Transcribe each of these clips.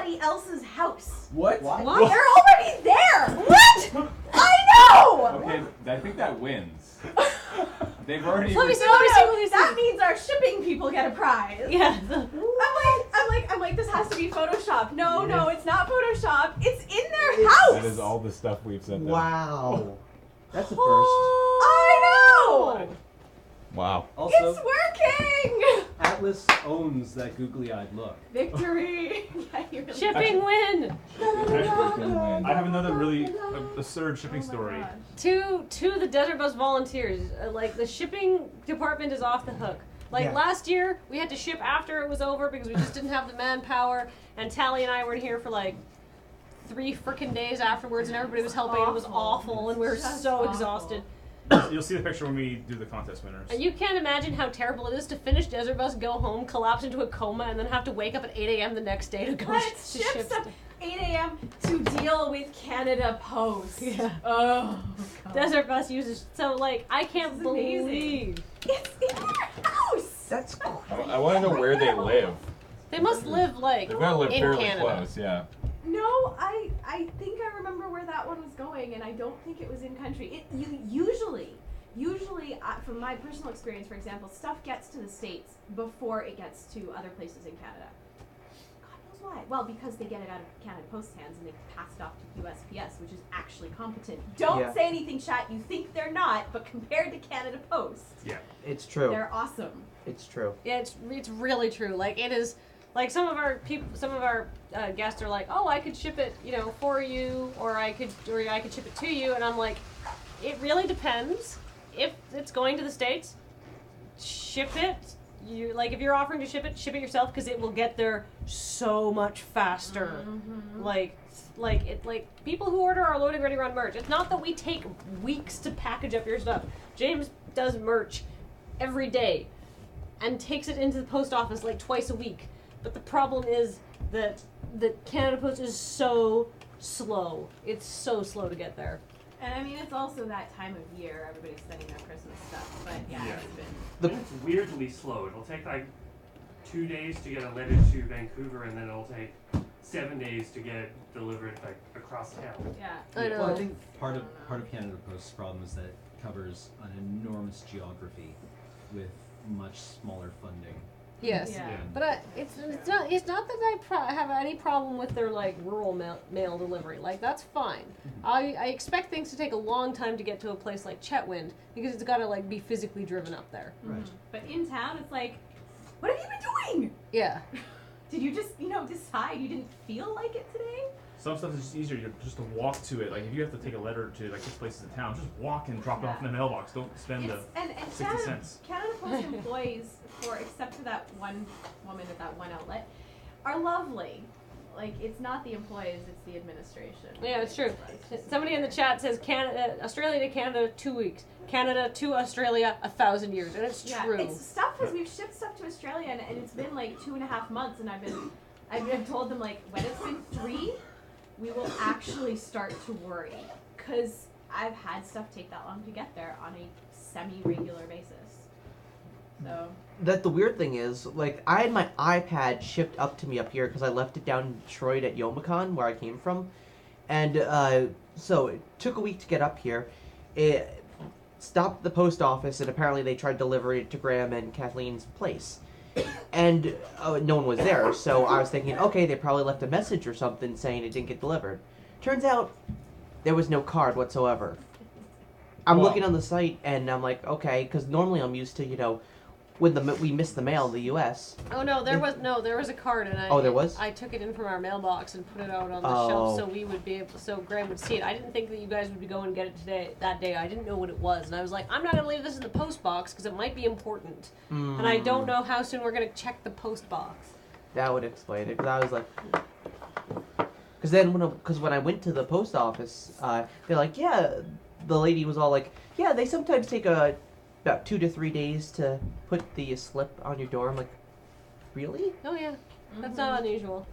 somebody else's house. What? They're already there. What? I know. Okay, I think that wins. They've already. That means our shipping people get a prize. Yeah. I'm like, this has to be Photoshop. No, it's not Photoshop. It's in their house. That is all the stuff we've sent them. Wow. That's a first. I know. Wow. Also, It's working. Atlas owns that googly-eyed look. Victory. Yeah, you really Shipping win. I have another really absurd shipping story. To the Desert Bus volunteers, like the shipping department is off the hook. Like last year, we had to ship after it was over because we just didn't have the manpower, and Tally and I were here for like 3 frickin' days afterwards, and everybody was helping, and it was awful, and we were so exhausted. You'll see the picture when we do the contest winners. And you can't imagine how terrible it is to finish Desert Bus, go home, collapse into a coma, and then have to wake up at 8 a.m. the next day to go to ship ship stuff. 8 a.m. to deal with Canada Post. Yeah. Oh. God. Desert Bus uses I can't believe it's in their house. That's cool. I want to know where they live. they must live They've got to live in fairly Canada. close, yeah. No, I think I remember where that one was going, and I don't think it was in country. Usually, from my personal experience, for example, stuff gets to the States before it gets to other places in Canada. God knows why. Well, because they get it out of Canada Post's hands and they pass it off to USPS, which is actually competent. Don't say anything, chat. You think they're not, but compared to Canada Post, It's true. they're awesome. It's true. Yeah, it's really true. Like it is. Like some of our guests are like, oh, I could ship it, for you, or I could ship it to you, and I'm like, it really depends. If it's going to the States, ship it. If you're offering to ship it yourself because it will get there so much faster. Mm-hmm. Like people who order our Loading Ready Run merch. It's not that we take weeks to package up your stuff. James does merch every day and takes it into the post office like twice a week. But the problem is that the Canada Post is so slow. It's so slow to get there. And I mean, it's also that time of year. Everybody's sending their Christmas stuff. But it's been... It's weirdly slow. It'll take like 2 days to get a letter to Vancouver, and then it'll take 7 days to get it delivered across town. Yeah. I know. Well, I think part of Canada Post's problem is that it covers an enormous geography with much smaller funding. Yes, but it's not that I have any problem with their rural mail delivery. That's fine. I expect things to take a long time to get to a place like Chetwynd because it's got to be physically driven up there. Right. But in town, it's like, what have you been doing? Yeah. Did you just decide you didn't feel like it today? Some stuff is just easier just to walk to it. Like if you have to take a letter to 6 places in town, just walk and drop it off in the mailbox. Don't spend the 60 cents. Canada Post employees, except for that one woman at that one outlet, are lovely. It's not the employees, it's the administration. Yeah, it's true. Somebody in the chat says Australia to Canada 2 weeks, Canada to Australia 1,000 years, and it's true. It's stuff because we've shipped stuff to Australia and it's been 2.5 months, and I've told them when it's been 3. We will actually start to worry because I've had stuff take that long to get there on a semi-regular basis. So The weird thing is, I had my iPad shipped up to me up here because I left it down in Detroit at Youmacon, where I came from, and so it took a week to get up here. It stopped at the post office, and apparently they tried delivering it to Graham and Kathleen's place. And no one was there, so I was thinking, okay, they probably left a message or something saying it didn't get delivered. Turns out, there was no card whatsoever. I'm looking on the site, and I'm like, okay, because normally I'm used to, when we missed the mail in the U.S. Oh no, there was a card, and there was? I took it in from our mailbox and put it out on the shelf so we would be able, so Graham would see it. I didn't think that you guys would be going and get it that day. I didn't know what it was, and I was like, I'm not gonna leave this in the post box because it might be important, and I don't know how soon we're gonna check the post box. That would explain it, because I was like, because then when I went to the post office, they're like, yeah, the lady was all like, yeah, they sometimes take about 2 to 3 days to put the slip on your door. I'm like, really? Oh yeah, that's not unusual.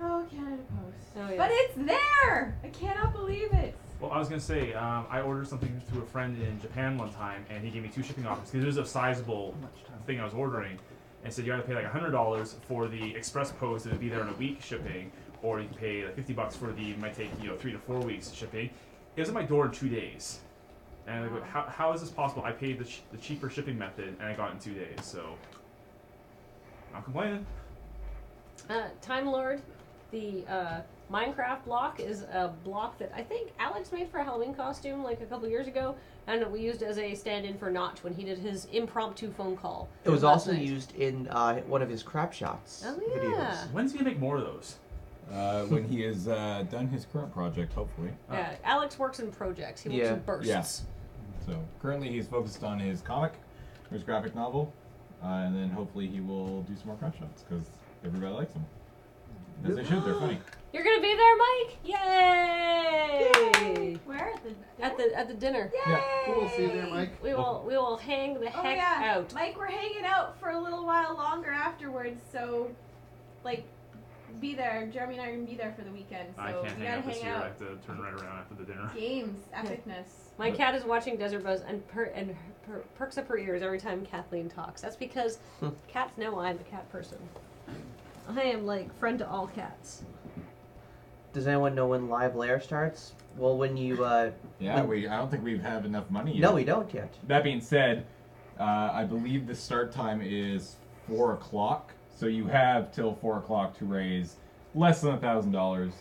Oh, Canada Post. Oh, yeah. But it's there! I cannot believe it. Well, I was going to say, I ordered something through a friend in Japan one time, and he gave me 2 shipping offers, because it was a sizable thing I was ordering. and said you either pay like $100 for the express post and it'd be there in a week shipping, or you can pay like $50 for the might take 3 to 4 weeks shipping. It was at my door in 2 days, and I go, how is this possible? I paid the cheaper shipping method and I got it in 2 days, so not complaining. Time Lord, the Minecraft block is a block that I think Alex made for a Halloween costume like a couple years ago, and we used as a stand-in for Notch when he did his impromptu phone call. It was last also night. used in one of his crap shots videos. Yeah. When's he gonna make more of those? When he has done his current project, hopefully. Yeah, Alex works in projects. He works in bursts. Yeah. So currently he's focused on his comic, his graphic novel, and then hopefully he will do some more crap shots because everybody likes them. As they should. They're funny. You're gonna be there, Mike? Yay! Where? At the dinner. Yay! Yeah. We'll see you there, Mike. We will hang the heck out. Mike, we're hanging out for a little while longer afterwards, so like be there. Jeremy and I are gonna be there for the weekend, so I can't you hang gotta out this hang year. I out. have to turn right around after the dinner. Games, epicness. My cat is watching De5ertBus and perks up her ears every time Kathleen talks. That's because cats know I'm a cat person. I am like friend to all cats. Does anyone know when Live Lair starts? Well, when you Yeah, I don't think we have enough money yet. no, we don't yet. That being said, I believe the start time is 4 o'clock, so you have till 4 o'clock to raise less than $1,000,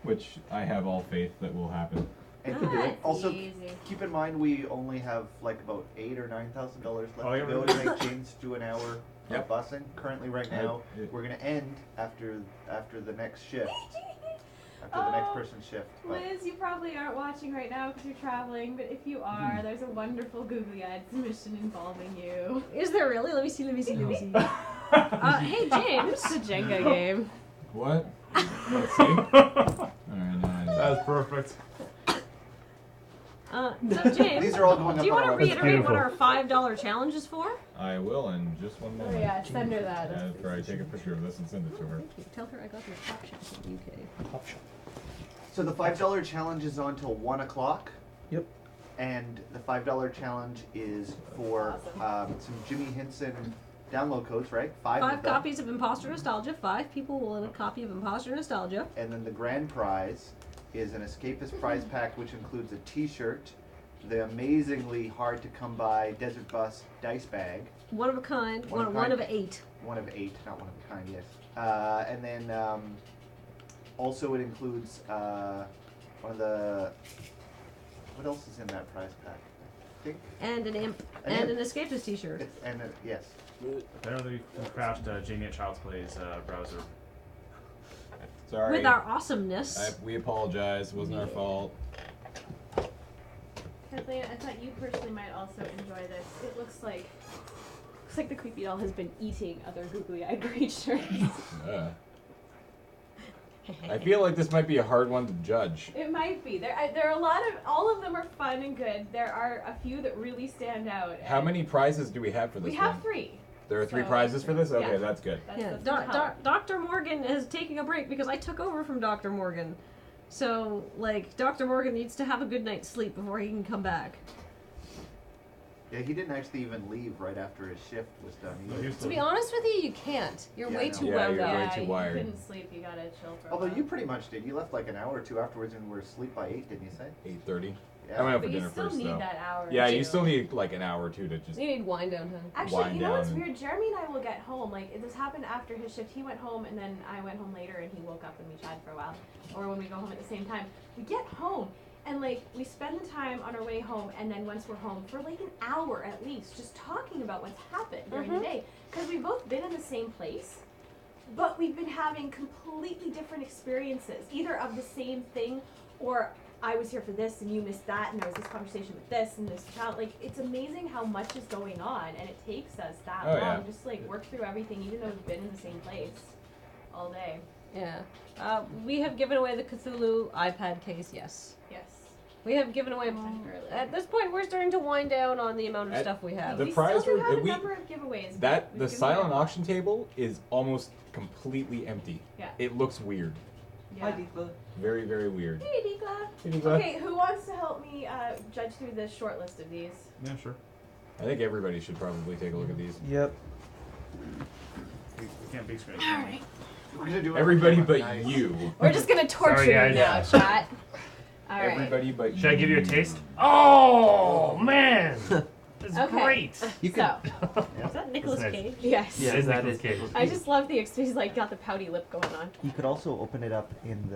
which I have all faith that will happen. And That's also, easy. keep in mind we only have like about $8,000 or $9,000 left Oh, to yeah, go we're- to make James do an hour Yep. of busing. Currently, right now, it- we're gonna end after the next shift. After the next person's shift. But Liz, you probably aren't watching right now because you're traveling, but if you are, there's a wonderful googly-eyed submission involving you. Is there really? Let me see. Hey, James. It's a Jenga game. What? Let's see. Alright, now That was perfect. So James, these are all going do up you on want to our website. reiterate what our $5 challenge is for? I will in just one Oh moment. yeah, send her that. After I take a picture of this and send it to her. Thank you. Tell her I got your top shop in the UK. So the $5 challenge is on till 1 o'clock. Yep. And the $5 challenge is for some Jimmy Henson download codes, right? Five of Five them. copies of Imposter Nostalgia. 5 people will win a copy of Imposter Nostalgia. And then the grand prize is an escapist prize pack, which includes a T-shirt, the amazingly hard to come by De5ertBus dice bag, One of a kind. One of a One kind. of 8. one of 8, not one of a kind, yes. And then also it includes one of the, what else is in that prize pack? I think. And an imp. An And imp. an escapist t-shirt. Yes. Apparently, we crashed Jamie at Child's Play's browser. Sorry. With our awesomeness. We apologize. It wasn't our fault. Kathleen, I thought you personally might also enjoy this. It looks like the creepy doll has been eating other googly-eyed creatures. I feel like this might be a hard one to judge. It might be. There are a lot of. All of them are fun and good. There are a few that really stand out. How many prizes do we have for this We one? have 3. There are 3 So- prizes for this? Okay, yeah. that's good. Yeah, That's gonna help. Dr. Morgan is taking a break because I took over from Dr. Morgan. So, like, Dr. Morgan needs to have a good night's sleep before he can come back. Yeah, he didn't actually even leave right after his shift was done either. To be honest with you, you can't. You're Yeah, I way know. too Yeah, wound you're up. way too you wired. couldn't sleep. You gotta chill for a Although while. you pretty much did. You left like an hour or 2 afterwards and were asleep by 8, didn't you say? 8:30. Yeah. I went out for But you dinner still first, need though. that hour. Yeah, or you two. still need like an hour or 2 to just. You need wind down, hun. Actually, wind you know what's down and- weird? Jeremy and I will get home. Like, this happened after his shift. He went home, and then I went home later, and he woke up, and we chatted for a while. Or when we go home at the same time. We get home, and, like, we spend the time on our way home, and then once we're home, for, like, an hour at least, just talking about what's happened during the day. Because we've both been in the same place, but we've been having completely different experiences, either of the same thing, or I was here for this and you missed that, and there was this conversation with this and this child. Like, it's amazing how much is going on, and it takes us that Oh, long yeah. just to, like, work through everything, even though we've been in the same place all day. Yeah. We have given away the Cthulhu iPad case, yes. Yes. We have given away. At this point, we're starting to wind down on the amount of At stuff we have. the we prize still do room- have a we- number of giveaways. That but the we've given away silent a lot. auction table is almost completely empty. Yeah. It looks weird. Yeah. Very, very weird. Hey, Dikla. Hey, Dikla. Okay, who wants to help me judge through the short list of these? Yeah, sure. I think everybody should probably take a look at these. Yep. can't big screen. Alright. We're gonna do it. Everybody on but nice. you. We're just gonna torture Sorry, you guys. now, chat. Alright. Everybody but you. Should I give you a taste? Oh man, it's Okay. great. You can. Is that Nicolas Nice. Cage? Yes. Yeah, It is that Nicolas is Cage. I just love the he's like got the pouty lip going on. You could also open it up in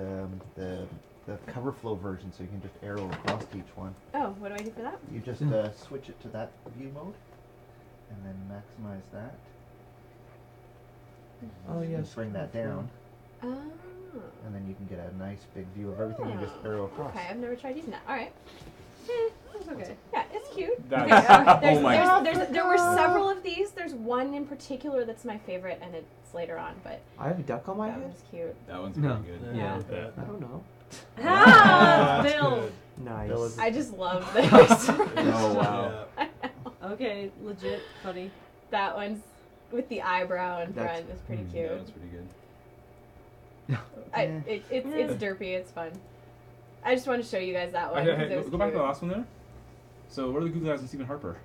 the cover flow version, so you can just arrow across each one. Oh, what do I do for that? You just switch it to that view mode, and then maximize that. Oh And yes. bring that down, Oh. and then you can get a nice big view of everything. You just arrow across. Okay, I've never tried using that. Alright. It's okay. Yeah, it's cute. That's- There's, oh my- there were several of these. There's one in particular that's my favorite, and it's later on, but I have a duck on my that head. one's cute. That one's No. pretty good. Yeah. I don't know. Ah, Bill. Nice. Bill is- I just love this. Oh wow. Okay, legit funny. That one's with the eyebrow in That's- front is pretty cute. That one's pretty good. It's derpy. It's fun. I just want to show you guys that one. because it was Go back to the cute. last one there. So what are the Google eyes on Stephen Harper?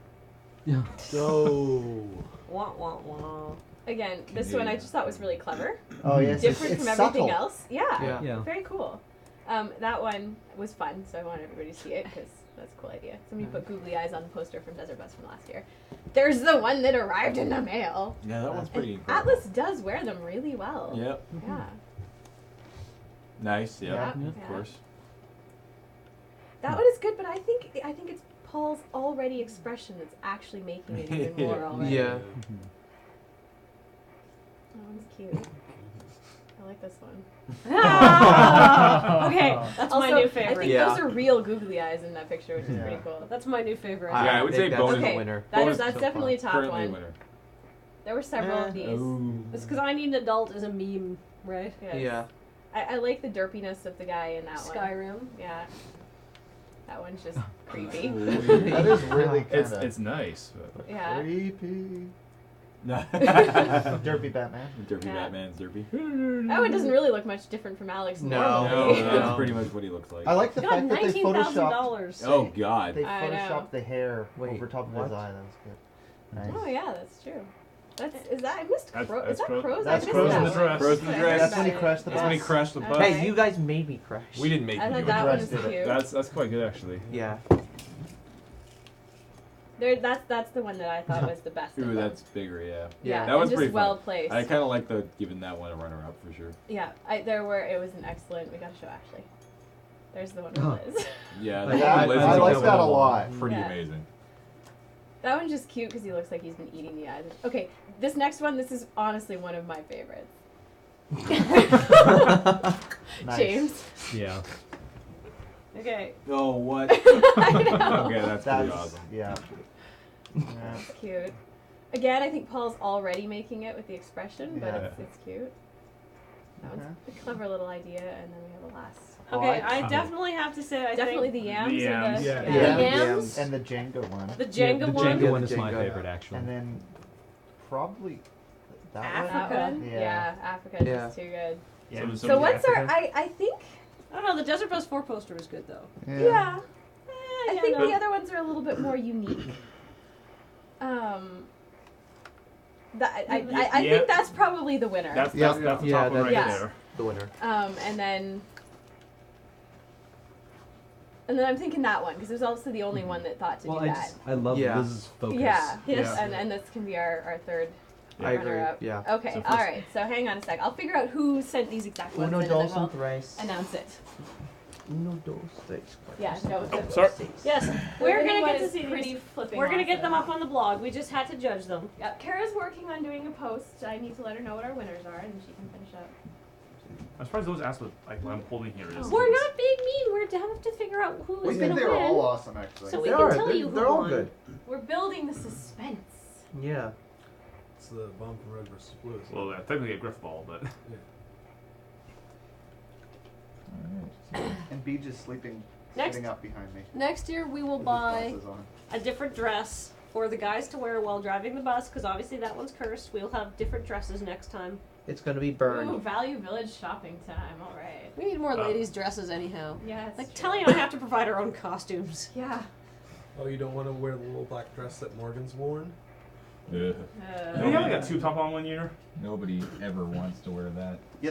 Yeah. So. Wah wah wah. Again, this one I just thought was really clever. Oh yes, Different it's from everything subtle. else. Yeah. Yeah. Yeah. Very cool. That one was fun, so I want everybody to see it because that's a cool idea. Somebody put googly eyes on the poster from De5ertBus from last year. There's the one that arrived in the mail. Yeah, that one's pretty And incredible. Atlas does wear them really well. Yep. Yeah. Nice. Yeah. Yeah, Of yeah. course. That one is good, but I think it's Paul's already expression that's actually making it even more already. Yeah. That one's cute. I like this one. Okay, that's my Also, new I favorite. think Yeah. those are real googly eyes in that picture, which is Yeah. pretty cool. That's my new favorite. Yeah, I would say think that's bonus- the Okay, winner. Bonus that's so definitely a top Currently a one. winner. There were several of these. Oh. It's because I Need an Adult is a meme, right? Yes. Yeah. I like the derpiness of the guy in that one. Skyrim. Yeah. That one's just creepy. That is really kind of It's nice. But Yeah. creepy. Derpy Derpy Batman. Yeah. Batman's derpy. That one doesn't really look much different from Alex No. normally. No, that's pretty much what he looks like. I like the Got fact that they photoshopped. $19,000. Oh God. They I know. photoshopped the hair Wait, over top of what? his eye. That was good. Nice. Oh yeah, that's true. Is that I missed That's- Crow? that's Is that Crow- Crows? that's I missed Crows that in the one. dress. Crows in the dress. That's when he Right. crashed the That's when he bus. crashed the bus. Okay. Hey, you guys made me crash. We didn't make I you thought do that it. one Dressed was it. cute. that's quite good actually. Yeah. That's the one that I thought was the best. of Ooh, them. that's bigger, yeah. Yeah, That one's and just pretty well fun. placed. I kind of like giving that one a runner-up for sure. Yeah, it was an excellent. We gotta show Ashley. There's the one Oh. with Liz. Yeah, Like, the I one with Liz I is like also that a lot. Pretty Yeah. amazing. That one's just cute because he looks like he's been eating the eyes. Okay, this next one, this is honestly one of my favorites. Nice. James. Yeah. Okay. Oh, what? I know. Okay, that's That's pretty awesome. yeah. Yeah. It's cute. Again, I think Paul's already making it with the expression, but Yeah. it's cute. That one's a clever little idea, and then we have a last. Oh, Okay, I- I definitely have to say I Definitely think the yams. The Or yams. the, Yeah. the Yeah. yams, And the Jenga one. the Yeah, Jenga the one. Jenga Yeah, one the is my Jenga. favorite, actually. And then probably that Africa. That one? Yeah. Yeah, Africa Yeah. is too good. Yeah. So what's our? I think. I don't know. The Desert Bus 4 poster was good though. one. Yeah. I yeah, think no. the other ones are a little bit more unique. That I Yeah. think that's probably the winner. That's Yeah. the Yeah, top one right that's- there. The winner. And then I'm thinking that one because it was also the only one that thought to Well, do I that. just I love Yeah. Liz's focus. Yeah. Yes. And this can be our third I agree. runner-up. Yeah. Okay. So all first- right. So hang on a sec. I'll figure out who sent these exact ones, Uno, in, and then dos, we'll and thrice. announce it. Uno, dos, tres. Yeah. No. Sorry. Yes, The we're winning gonna one get to is see pretty these. flipping We're gonna get awesome. them up on the blog. We just had to judge them. Yep. Kara's working on doing a post. I need to let her know what our winners are, and she can finish up. I'm surprised those asked what I'm holding here is. We're not being mean. We're to have to figure out who is gonna win. awesome actually. So we They can are. tell They're, you who they're all won. good. We're building the suspense. Yeah. It's the bomb from red versus blue. isn't it? Well, technically a griff ball, but And B just sleeping, Next. sitting up behind me. Next year we will with his buy glasses on. a different dress for the guys to wear while driving the bus, because obviously that one's cursed. We'll have different dresses next time. It's gonna be Ooh, burned. Value Village shopping time. All right. We need more ladies' dresses anyhow. Yeah. It's Like true. Telly and I have to provide our own costumes. Yeah. Oh, you don't want to wear the little black dress that Morgan's worn? Ugh. Do you have like a tube top on one year? Nobody ever wants to wear that.